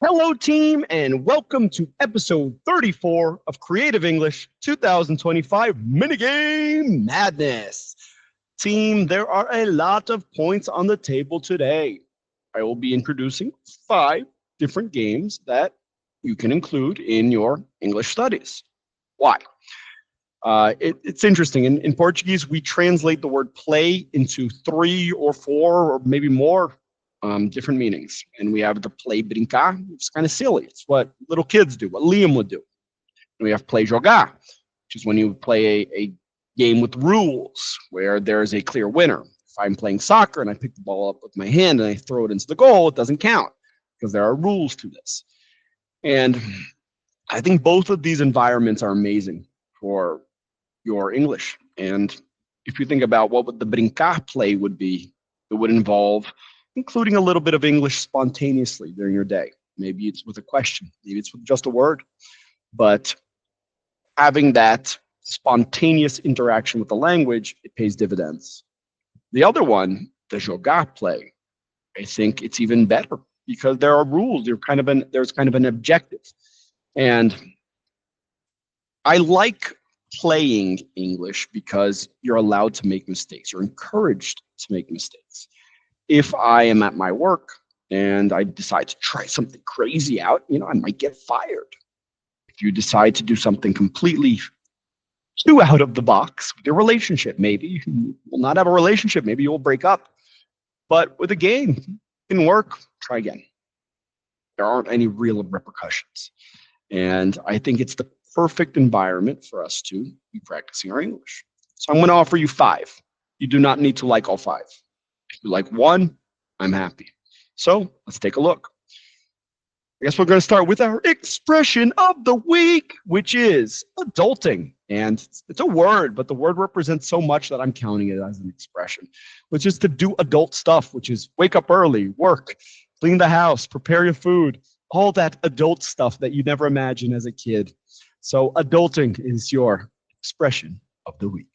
Hello, team, and welcome to episode 34 of Creative English 2025 Minigame Madness. Team, there are a lot of points on the table today. I will be introducing 5 different games that you can include in your English studies. Why? It's interesting. In Portuguese, we translate the word play into 3 or 4 or maybe more different meanings. And we have the play brincar, which is kind of silly. It's what little kids do, what Liam would do. And we have play jogar, which is when you play a game with rules where there's a clear winner. If I'm playing soccer and I pick the ball up with my hand and I throw it into the goal, it doesn't count because there are rules to this. And I think both of these environments are amazing for your English. And if you think about what would the brincar play would be, it would involve including a little bit of English spontaneously during your day. Maybe it's with a question, maybe it's with just a word, but having that spontaneous interaction with the language, it pays dividends. The other one, the jogar play, I think it's even better because there are rules. There's kind of an objective. And I like playing English because you're allowed to make mistakes. You're encouraged to make mistakes. If I am at my work and I decide to try something crazy out, I might get fired. If you decide to do something completely too out of the box with your relationship, maybe you will not have a relationship. Maybe you will break up. But with a game, it didn't work, try again. There aren't any real repercussions. And I think it's the perfect environment for us to be practicing our English. So I'm going to offer you 5. You do not need to like all 5. If you like 1, I'm happy. So let's take a look. I guess we're going to start with our expression of the week, which is adulting. And it's a word, but the word represents so much that I'm counting it as an expression, which is to do adult stuff, which is wake up early, work, clean the house, prepare your food, all that adult stuff that you never imagined as a kid. So adulting is your expression of the week.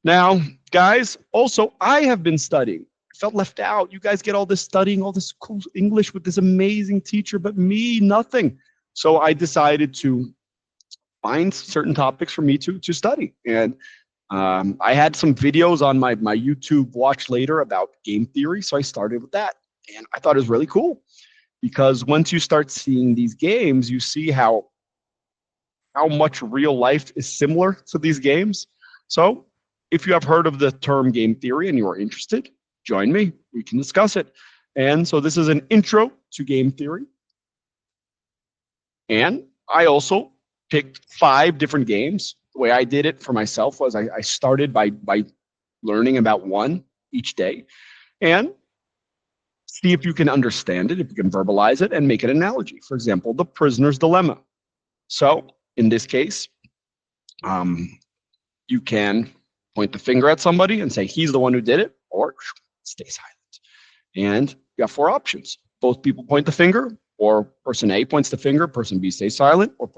Now, guys, also, I have been studying. I felt left out. You guys get all this studying, all this cool English with this amazing teacher, but me, nothing. So I decided to find certain topics for me to study. And I had some videos on my YouTube watch later about game theory. So I started with that. And I thought it was really cool because once you start seeing these games, you see how much real life is similar to these games. So if you have heard of the term game theory and you are interested, join me. We can discuss it. And so this is an intro to game theory. And I also picked 5 different games. The way I did it for myself was I started by learning about one each day and see if you can understand it, if you can verbalize it and make an analogy. For example, the prisoner's dilemma. So in this case, you can point the finger at somebody and say, he's the one who did it, or stay silent. And you have 4 options. Both people point the finger, or person A points the finger, person B stays silent, or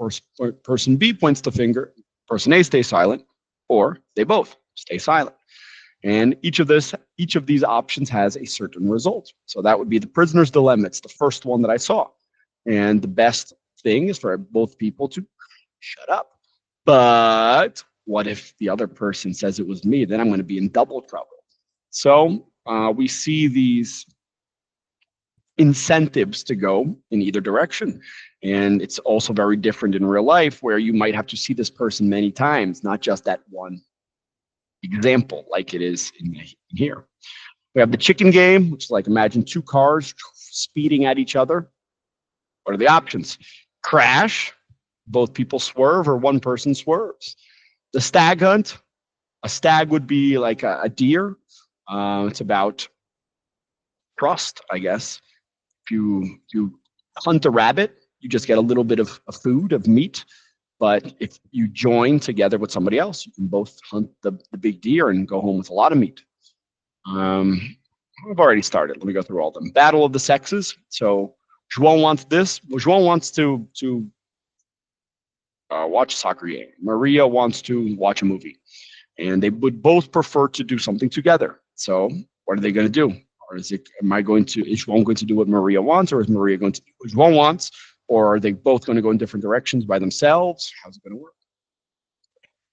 person B points the finger, person A stays silent, or they both stay silent. And each of these options has a certain result. So that would be the prisoner's dilemma. It's the first one that I saw. And the best thing is for both people to shut up. But what if the other person says it was me? Then I'm going to be in double trouble. So we see these incentives to go in either direction. And it's also very different in real life where you might have to see this person many times, not just that one example like it is in here. We have the chicken game, which is like imagine 2 cars speeding at each other. What are the options? Crash, both people swerve, or one person swerves. The stag hunt, a stag would be like a deer. It's about trust, I guess. If you hunt a rabbit, you just get a little bit of food, of meat. But if you join together with somebody else, you can both hunt the big deer and go home with a lot of meat. I've already started. Let me go through all of them. Battle of the sexes. So João wants this. João wants to watch a soccer game. Maria wants to watch a movie. And they would both prefer to do something together. So what are they going to do? Or am I going to, is João going to do what Maria wants, or is Maria going to do what João wants? Or are they both going to go in different directions by themselves? How's it going to work?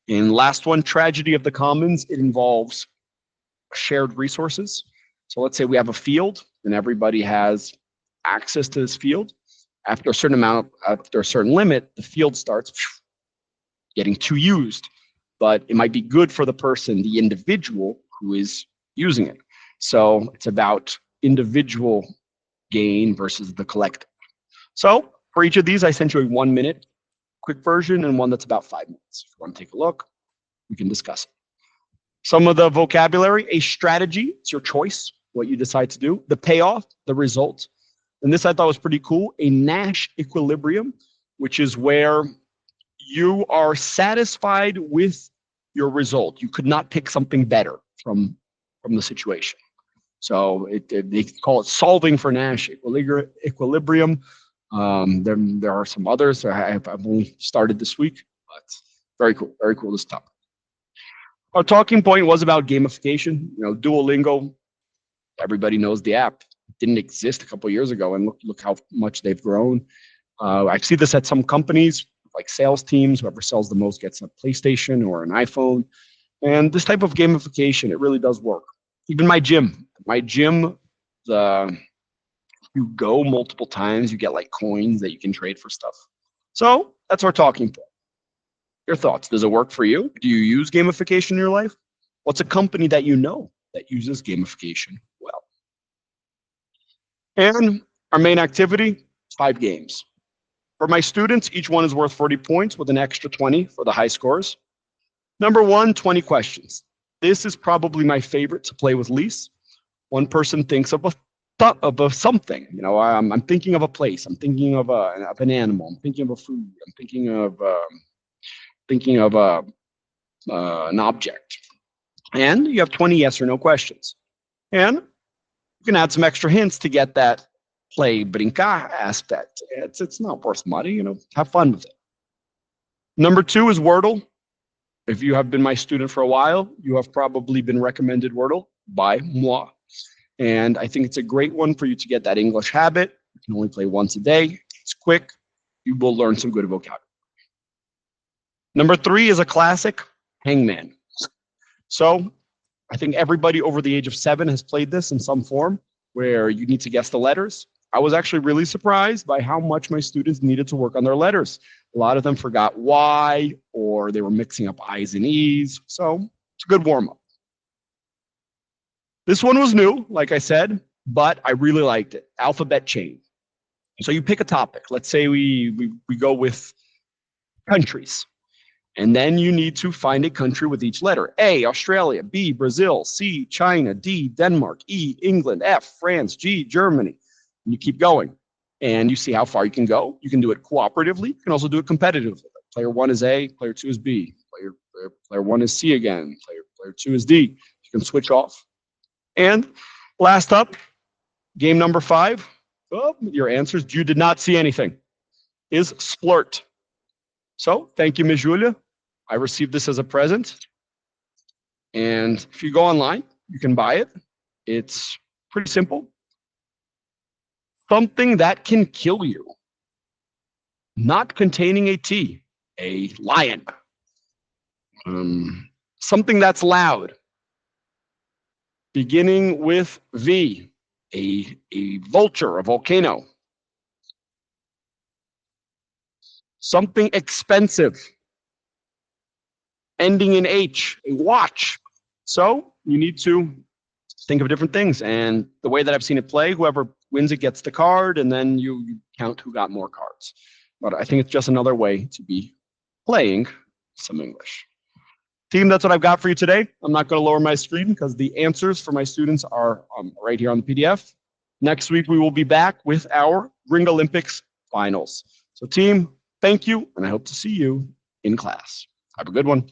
And last one, tragedy of the commons. It involves shared resources. So let's say we have a field and everybody has access to this field. After a certain limit, the field starts getting too used, but it might be good for the person, the individual who is using it. So it's about individual gain versus the collective. So for each of these, I sent you a 1 minute quick version and one that's about 5 minutes. If you want to take a look, we can discuss it. Some of the vocabulary: a strategy, it's your choice, what you decide to do. The payoff, the result. And this I thought was pretty cool. A Nash equilibrium, which is where you are satisfied with your result. You could not pick something better from the situation. So they call it solving for Nash equilibrium. There are some others. I've only started this week, but very cool this topic. Our talking point was about gamification. Duolingo, everybody knows the app. It didn't exist a couple of years ago, and look how much they've grown. I see this at some companies, like sales teams. Whoever sells the most gets a PlayStation or an iPhone. And this type of gamification, it really does work. Even my gym, you go multiple times, you get like coins that you can trade for stuff. So that's our talking point. Your thoughts? Does it work for you? Do you use gamification in your life? What's a company that you know that uses gamification well? And our main activity, 5 games. For my students, each one is worth 40 points with an extra 20 for the high scores. Number 1, 20 questions. This is probably my favorite to play with Lise. One person thinks of something. I'm thinking of a place. I'm thinking of an animal. I'm thinking of a food. I'm thinking of an object. And you have 20 yes or no questions. And you can add some extra hints to get that play brincar aspect. It's not worth money. Have fun with it. Number 2 is Wordle. If you have been my student for a while, you have probably been recommended Wordle by moi. And I think it's a great one for you to get that English habit. You can only play once a day. It's quick. You will learn some good vocabulary. Number 3 is a classic, Hangman. So I think everybody over the age of 7 has played this in some form, where you need to guess the letters. I was actually really surprised by how much my students needed to work on their letters. A lot of them forgot Y, or they were mixing up I's and E's. So it's a good warm-up. This one was new, like I said, but I really liked it. Alphabet chain. So you pick a topic. Let's say we go with countries. And then you need to find a country with each letter. A, Australia. B, Brazil. C, China. D, Denmark. E, England. F, France. G, Germany. And you keep going. And you see how far you can go. You can do it cooperatively. You can also do it competitively. Player 1 is A. Player 2 is B. Player 1 is C again. Player 2 is D. You can switch off. And last up, game number 5. Oh, your answers, you did not see anything, is Splurt. So thank you, Ms. Julia. I received this as a present. And if you go online, you can buy it. It's pretty simple. Something that can kill you. Not containing a T, a lion. Something that's loud. Beginning with V, a vulture, a volcano. Something expensive. Ending in H, a watch. So you need to think of different things. And the way that I've seen it play, whoever wins it gets the card, and then you count who got more cards. But I think it's just another way to be playing some English. Team, that's what I've got for you today. I'm not going to lower my screen because the answers for my students are right here on the PDF. Next week, we will be back with our GringOlympics finals. So team, thank you, and I hope to see you in class. Have a good one.